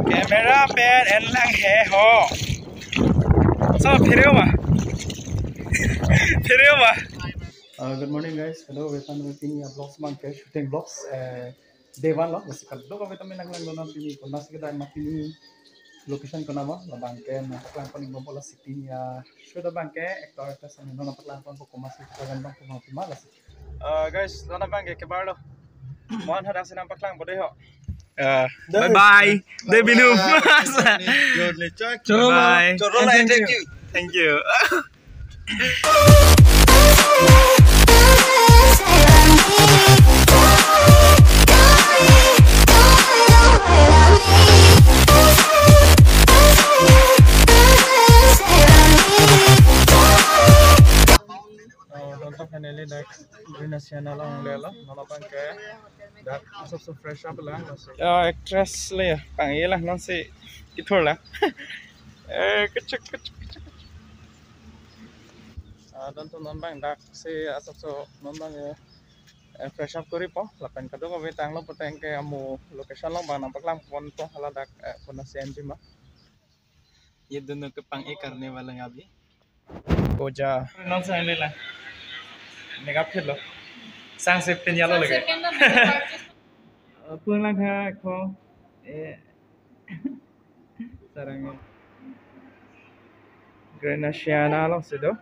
Camera pen and lang hair ho. So Good morning guys. Hello, welcome to the vlogs monkey shooting vlogs. Day 1 lo. Kasi kadto kami tamin naglang doon pini. Kung nasa kita mapili location ko na mo, la bangke na paklang ko ning bola city niya. Show da bangke actor ta sa nino na paklang ko kumasi ka gandang ko mga pimalas. Guys, na bangke ke barlo. Mohon hadang sinang paklang bodoh ho. Bye bye. Day binum. Bye. Thank you. Finally next green national lang lela nalapan kaya dak so fresh up lang actress le panggil lah non si ithor lah kecek dan tu non bang dak si so non bang fresh up kori po lapan kado ko betang lo poteng ke amu location lo bang nampak lang pon to hala dak pon si anjima ye dono ke pang karne wala ngabi koja non sa le lah Makeup fit lo, sang sip tin yalo lagi. Pulang lang ha ko, sarang Grenasiana lo sido.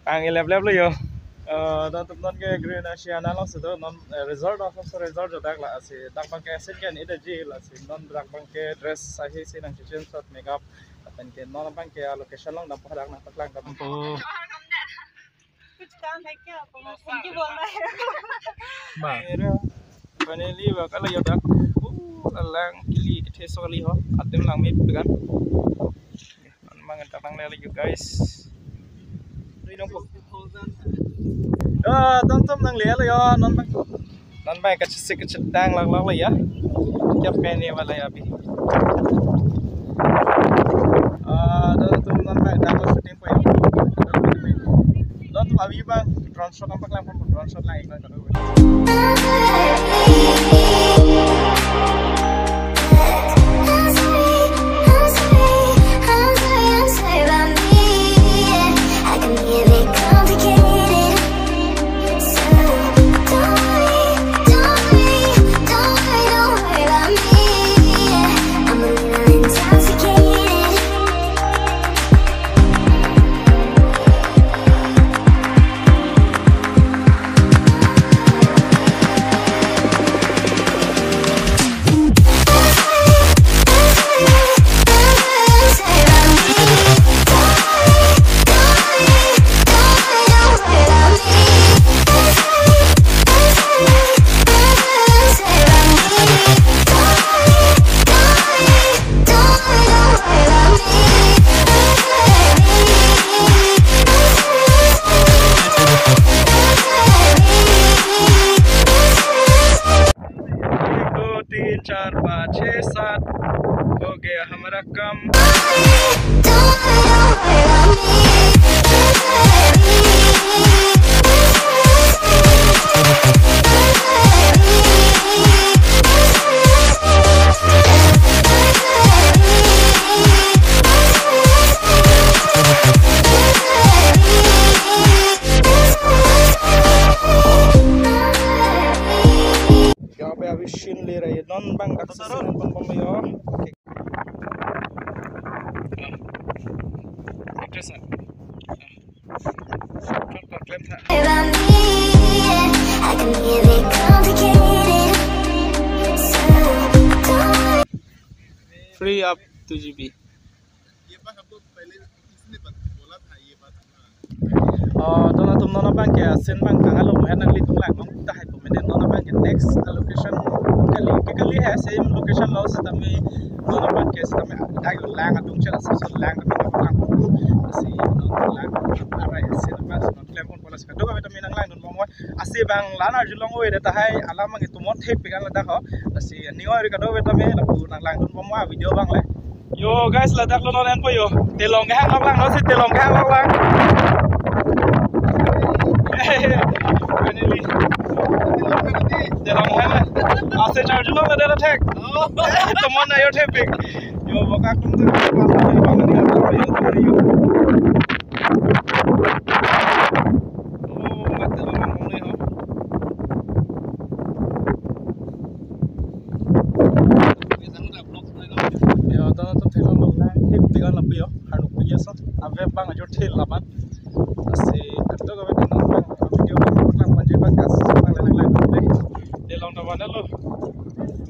Ang ilap lo yo, dapat non ke Grenasiana lo sido non resort of resort jo dak la si dak bang ke second ida ji la si non dak bang ke dress sahi si nang kitchen shot makeup, apan ke non bang ke location long dapat dak nak paklang dapat po. कुछ काम है क्या thank you बोल रहा है finally wa kala yo dak lang kili ke teso kali ho atem lang mit kan mang tatang le you guys ri dong po tom nang le yo non bang ka sik ka dang lang la ya jap pen ni wala ya bi tom non bang da ko shooting po yo Abi bang drone shot nampak lang pun drone shot lang iklan kalau चार पाँच छः सात हो गया हमारा कम Shin le रही है नॉन बंग एक्सेसरी पन पन यो एक्ट्रेस कर क्लेम था फ्री अप 2 GB ये बात हम लोग पहले किसने बोला था ये बात दोनों तुम दोनों बंग के सेन बंग कहाँ लोग है नगली तुम लाग नों ताहे तुम मैंने दोनों बंग के नेक्स्ट लोकेशन kali है same location lo sa tami no na ke sa tami dai lang atung chala sa lang na lang si no lang ara se na pas no telepon pola sa do ka tami nang lang no mo ase bang lana julong oi de ta hai alama ngi tumon thep pigan la da ho si niwa ri ka do tami na pu nang lang no mo video bang le yo guys la dak lo no len po yo telong hang lang no si telong hang lang finally telong hang ase charge long là đây là thẹt tụi món này yo thẹt big yo vào các công ty bạn này yo tụi này yo bắt đầu làm món này hả yo tao thấy nó lồng lang hip tí con là bia hàng lục bia sốt ave bang ở chỗ thịt là bạn si itu kau betul nampak video bang panjang bagas bang lain deh di long tawan lo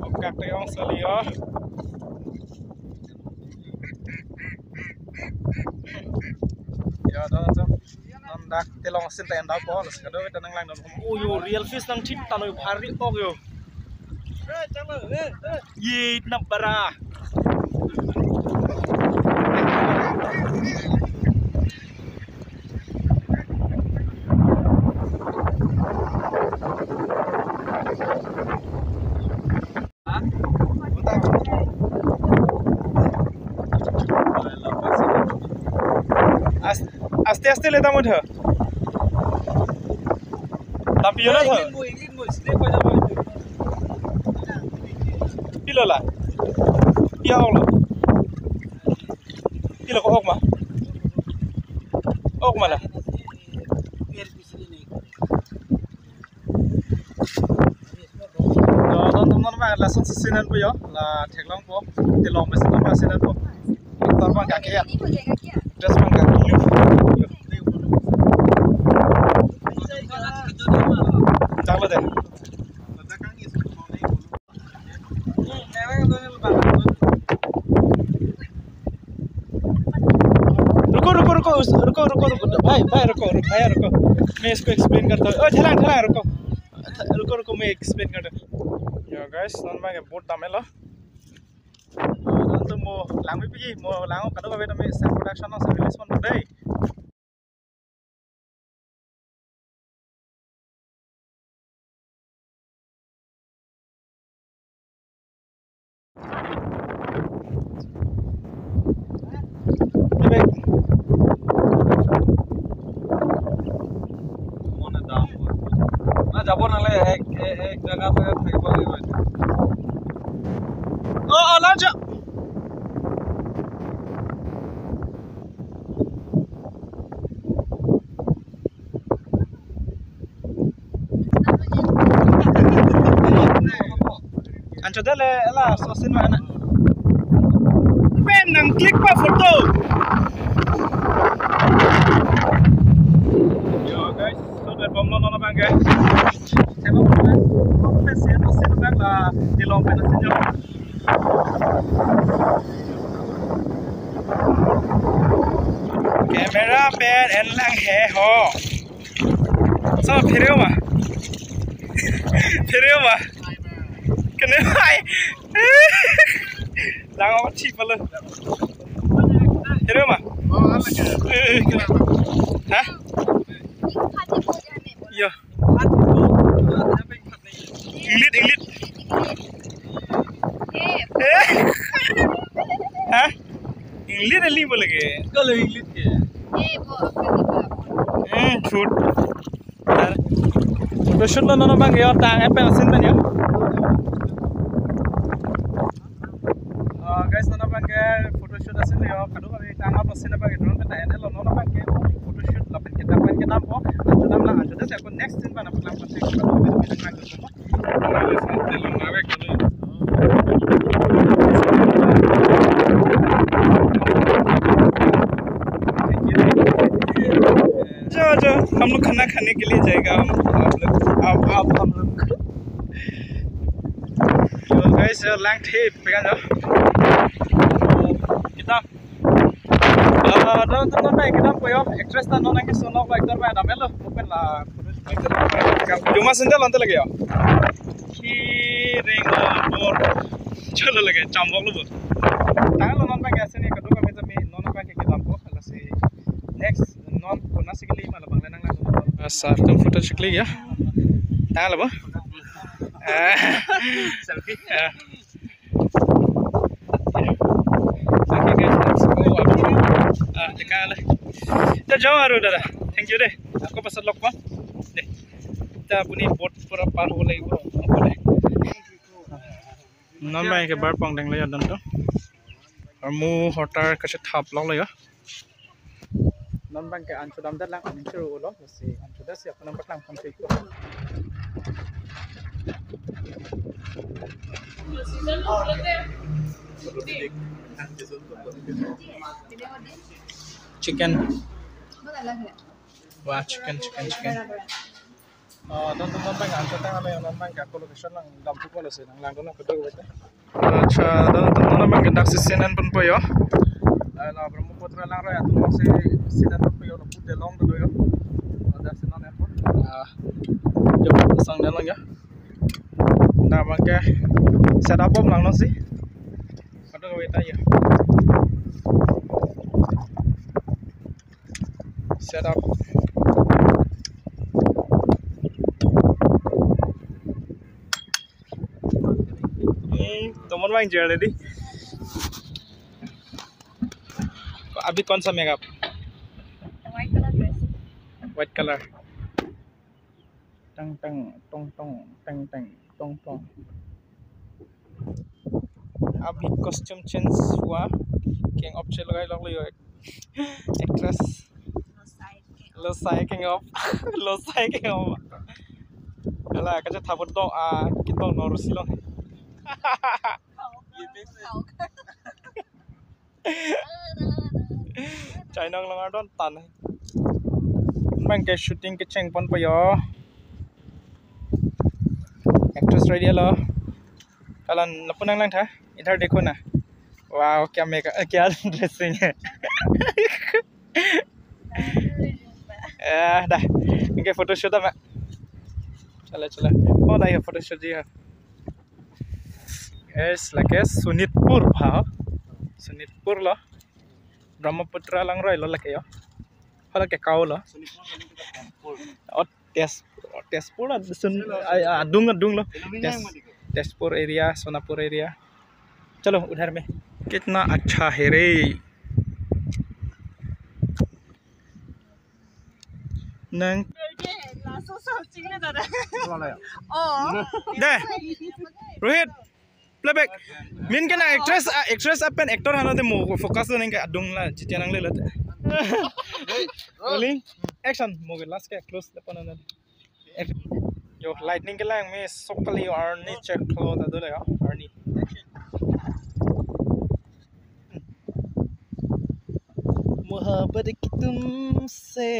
okak teong selio ya dah tu dak di long sin tay dah po sekarang betul nang lain dong oh yo real fish nang tip tanoi bhari pok yo ye nabara Aste लेता मुझे tapi yo na tho pilo la pia ong la pilo ko ok ma la don ma la son sinan po yo la theklong po ti long mesin ma sinan po tor ma ka ke ya just ma ka ki Chalo deh. रुको भाई रुको मैं इसको एक्सप्लेन करता हूँ ठहरा रुको मैं एक्सप्लेन करता हूँ yo guys non bang boat tamel lo non tu mo lang pi mo lang ka do ba me self production no service mon dei যাব নালে এক জায়গা থেকে থাকিব লাগিব ও lunch ancho dale ela sosin mana pen nang klik pa foto yo guys so der bom no bang guys Saya mau pesen lah di lompen aja. Kamera pen enlang he ho. Sama video mah. Kenapa? Lang apa sih pala? Video mah. Hah? Iya. Inglit. Hah? Inglit boleh ke? Kalau inglit ke? Shoot. Udah shoot lo nono bang ya, tang apa asin bang ya? Guys nono bang ke photo shoot asin ya, kado kami tang apa asin bang drone pe tayar lo nono bang ke photo shoot lapen kita nam po, anjo dah aku next दिन bang apa lapan sih kado kami nang nang जो हम लोग खाना खाने के लिए जाएगा हम लोग तो गाइस लैंग थे पेगा जाओ kita nonton baik kita koyo actress ta nona ke sono baik tar ba namelo open la cuma sendal lonte lagi ya ki ring bor chalo lagi chambok lu tangan lo non baik ase ni kadu kami tami nona baik kita po hala si next non kona sikili mala bangla nang lang sartam photo sikli ya tangan lo selfie jauh dah. Thank you deh. Aku pesan lok bang. Deh. Kita punya boat pura paru lagi bro. Boleh. non bang ke bar pong dang le dan to mu hotar ka che thap lok le non bang ke an chudam dat lang an churu lo si an chuda si apna patlang phone pe ko chicken wah chicken non bang an chudang ale non bang ka ko location lang dam pu ko le se lang don ko do ko acha non bang ke dak si senan pun po yo la Brahmaputra lang ro ya tu se senan pun po yo put de long do yo dak senan airport jo sang dan lang ya na bang ke set up lang no si ada ko eta ya set up तुम बन जेल दी अभी कौन सा makeup white colour टंग टंग टोंग टोंग टंग टंग टोंग टोंग अभी costume change हुआ king of चल गए लोग लियो एक्ट्रेस लो साइ किंग ऑफ कला का था बट कि तो नोरसी लो China lang don tan mang ke shooting ke cheng pon payo actress ready lo kalan lapunang lang tha इधर देखो ना वाओ क्या मेकअप क्या ड्रेसिंग है dah इनके फोटोशूट है चला oh dah ya फोटोशूट जी है es lake Sunitpur bhao Sunitpur lo Brahmaputra lang roi lo lake yo hala ke kau lo oh Tezpur sun adung lo Tezpur area Sonapur area चलो उधर में कितना अच्छा है रे नंग दे रोहित प्लेबैक मिन के ना एक्ट्रेस अपन एक्टर हाना दे मो फोकस नहीं के अदुंग ला जितिया नंग ले लते रोलिंग एक्शन मो के लास्ट के क्लोज अपन ना यो लाइटनिंग के लांग में सोकली अर्नी चेक क्लो दा दो ले अर्नी मोहब्बत की तुमसे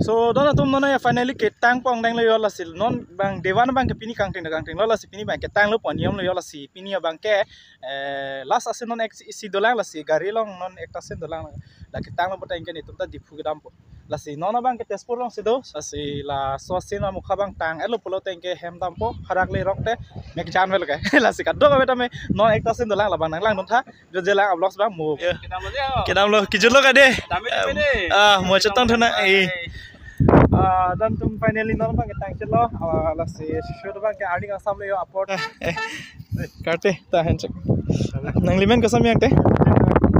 so dona tum nona ya finally ke tang pong dang le yo la sil non bang Day-1 bang ke pini kang ting lo la si pini bang ke tang lo poniom lo yo la si pini bang ke last asin non ek si dolang la si gari long non ek tasen dolang la ke tang lo botang ke ni tum ta dipu ke dampo la si nona bang ke Tezpur long si do la si la so sin ma mukha bang tang elo polo teng ke hem dampo harak le rok te mek jan vel ke la si ka do beta me non ek tasen dolang la bang nang lang non tha jo je lang vlogs bang mo ke dam lo ki jolo ka de mo chatang thana dan tum finally non bang tang chelo la si shoot bang ke adding asam le yo upload karte ta hen check nang limen ka sam yang te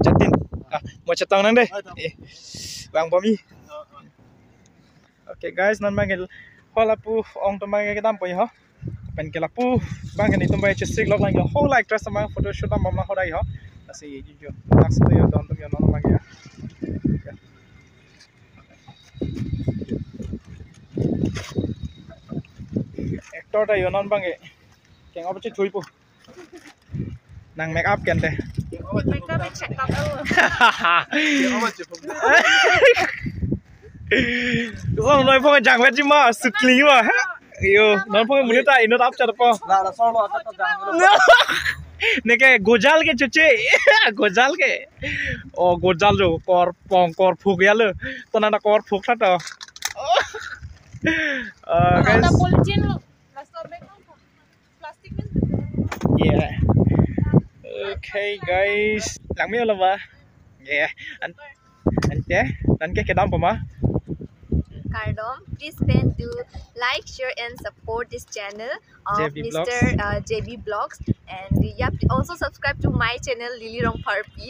chatin mo chatang nang de bang bomi okay guys non bang hola pu ong tum bang ke dam po ho pen ke la pu bang ni tum bang chesik lok lang ho like dress sama photo shoot am ma hodai ho la si jo tax to yo don tum yo non bang ya actor ta yo non bang e keng op chi thui pu nang make up ken te Make up check up so noi pho jang vet chi ma sukli wa yo non pho mun ta ino tap cha po la so lo ta jang ne ke gojal ke chuche gojal ke o gojal jo kor pong kor phuk ya le to na kor phuk tha to guys yeah okay guys lang mi la ba yeah an ke dam pa ma Kardom, please do like, share and support this channel of JB Mr. JB Vlogs, and yeah, also subscribe to my channel Lily Rongpharpi.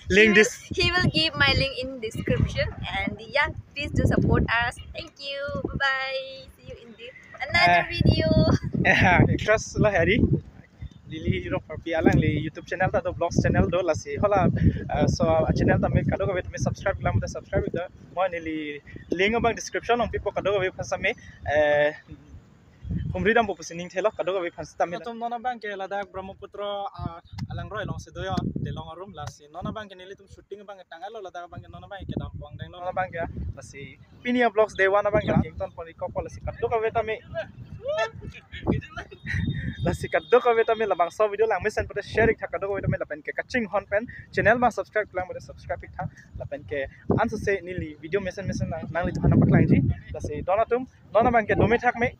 Link this. He will give my link in description, and yeah, please do support us. Thank you. Bye bye. See you in the another video. Extras lah hari lili Rongpharpi alang li YouTube channel ta do vlogs channel do lasi hola so channel ta me kado gabe tumi subscribe lam ta subscribe da mo ni link abang description ong pipo kado gabe phasame kumri dam bopu sining thelo kado gabe phasta me tum nona bank ke Ladakh Brahmaputra alang roi long se doya de long room lasi nona bank nili tum shooting bang tangalo Ladakh bank nona bank ke dam pong deng nona bank ya lasi pinia vlogs Day-1 bang ya ton poni ko lasi kado gabe tami lasi kado gabe tami labang so video lang mesen pade share ikha kado gabe tami lapen ke kaching hon pen channel ma subscribe lang pade subscribe ikha lapen ke ansu se nili video mesen lang nang li thana paklang ji lasi dona tum nona bank ke dome thak me